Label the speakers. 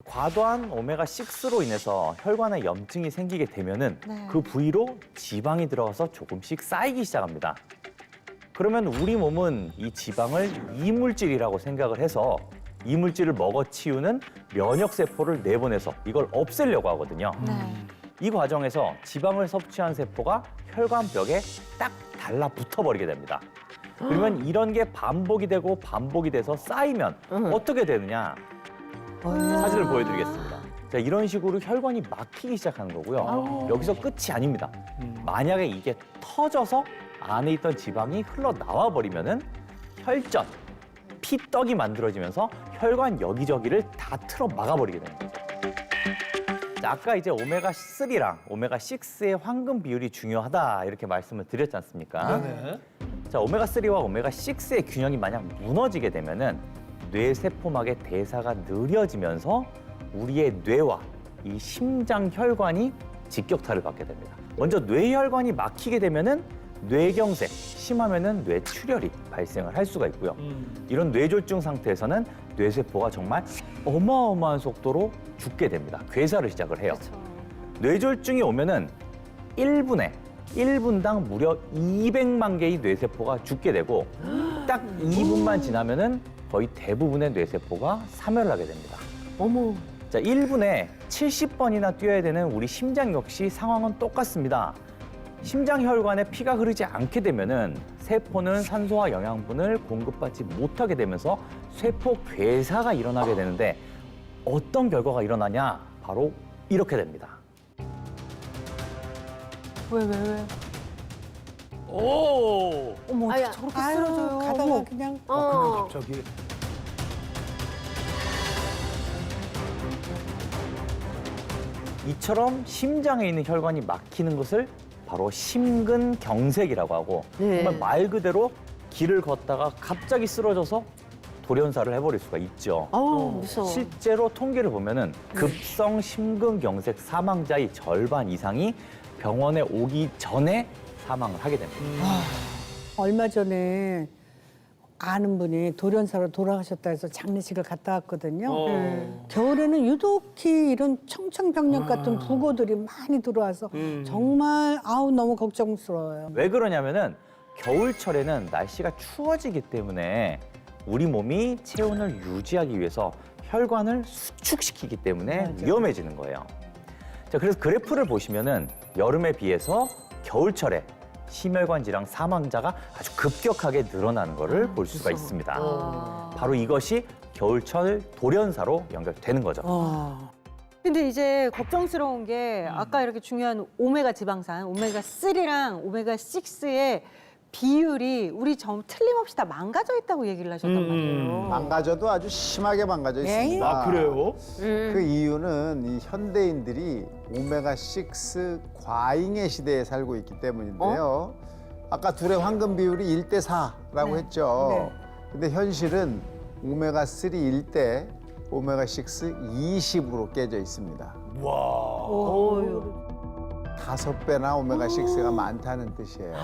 Speaker 1: 과도한 오메가6로 인해서 혈관에 염증이 생기게 되면은 그 부위로 지방이 들어가서 조금씩 쌓이기 시작합니다. 그러면 우리 몸은 이 지방을 이물질이라고 생각을 해서 이물질을 먹어치우는 면역세포를 내보내서 이걸 없애려고 하거든요. 이 과정에서 지방을 섭취한 세포가 혈관벽에 딱 달라붙어버리게 됩니다. 그러면 이런 게 반복이 되고 반복이 돼서 쌓이면 어떻게 되느냐? 사진을 보여드리겠습니다. 자, 이런 식으로 혈관이 막히기 시작하는 거고요. 여기서 끝이 아닙니다. 만약에 이게 터져서 안에 있던 지방이 흘러나와 버리면은 혈전, 피떡이 만들어지면서 혈관 여기저기를 다 틀어 막아버리게 되는 거죠. 자, 아까 이제 오메가3랑 오메가6의 황금 비율이 중요하다 이렇게 말씀을 드렸지 않습니까?
Speaker 2: 네네.
Speaker 1: 자, 오메가3와 오메가6의 균형이 만약 무너지게 되면은 뇌세포막의 대사가 느려지면서 우리의 뇌와 이 심장 혈관이 직격탄을 받게 됩니다. 먼저 뇌혈관이 막히게 되면은 뇌경색, 심하면은 뇌출혈이 발생을 할 수가 있고요. 이런 뇌졸중 상태에서는 뇌세포가 정말 어마어마한 속도로 죽게 됩니다. 괴사를 시작을 해요. 뇌졸중이 오면은 1분당 무려 200만 개의 뇌세포가 죽게 되고 딱 2분만 지나면은 거의 대부분의 뇌세포가 사멸하게 됩니다.
Speaker 3: 어머.
Speaker 1: 자, 1분에 70번이나 뛰어야 되는 우리 심장 역시 상황은 똑같습니다. 심장 혈관에 피가 흐르지 않게 되면은 세포는 산소와 영양분을 공급받지 못하게 되면서 세포 괴사가 일어나게 되는데 어떤 결과가 일어나냐? 바로 이렇게 됩니다.
Speaker 3: 왜?
Speaker 2: 오.
Speaker 3: 어머,
Speaker 4: 아야,
Speaker 3: 어떻게 저렇게
Speaker 4: 아유,
Speaker 3: 쓰러져요?
Speaker 4: 가다가
Speaker 3: 어머.
Speaker 4: 그냥
Speaker 2: 그냥 갑자기.
Speaker 1: 이처럼 심장에 있는 혈관이 막히는 것을 바로 심근경색이라고 하고
Speaker 3: 네.
Speaker 1: 정말 말 그대로 길을 걷다가 갑자기 쓰러져서 돌연사를 해버릴 수가 있죠.
Speaker 3: 아우, 무서워.
Speaker 1: 실제로 통계를 보면은 급성 심근경색 사망자의 절반 이상이 병원에 오기 전에 사망을 하게 됩니다.
Speaker 4: 얼마 전에 아는 분이 돌연사로 돌아가셨다 해서 장례식을 갔다 왔거든요. 겨울에는 유독히 이런 청천벽력 같은 부고들이 많이 들어와서 정말 아우 너무 걱정스러워요.
Speaker 1: 왜 그러냐면은 겨울철에는 날씨가 추워지기 때문에 우리 몸이 체온을 유지하기 위해서 혈관을 수축시키기 때문에 위험해지는 거예요. 자, 그래서 그래프를 보시면은 여름에 비해서 겨울철에 심혈관 질환 사망자가 아주 급격하게 늘어나는 것을 볼 수가 있습니다. 바로 이것이 겨울철 돌연사로 연결되는 거죠.
Speaker 3: 근데 이제 걱정스러운 게 아까 이렇게 중요한 오메가 지방산, 오메가3랑 오메가6의 비율이 우리 틀림없이 다 망가져 있다고 얘기를 하셨단 말이에요.
Speaker 5: 망가져도 아주 심하게 망가져 있습니다.
Speaker 2: 아, 그래요?
Speaker 5: 그 이유는 이 현대인들이 오메가6 과잉의 시대에 살고 있기 때문인데요. 아까 둘의 황금 비율이 1대 4라고 했죠. 근데 현실은 오메가3 1대 오메가6 20으로 깨져 있습니다.
Speaker 2: 와.
Speaker 5: 5배나 오메가6가 많다는 뜻이에요.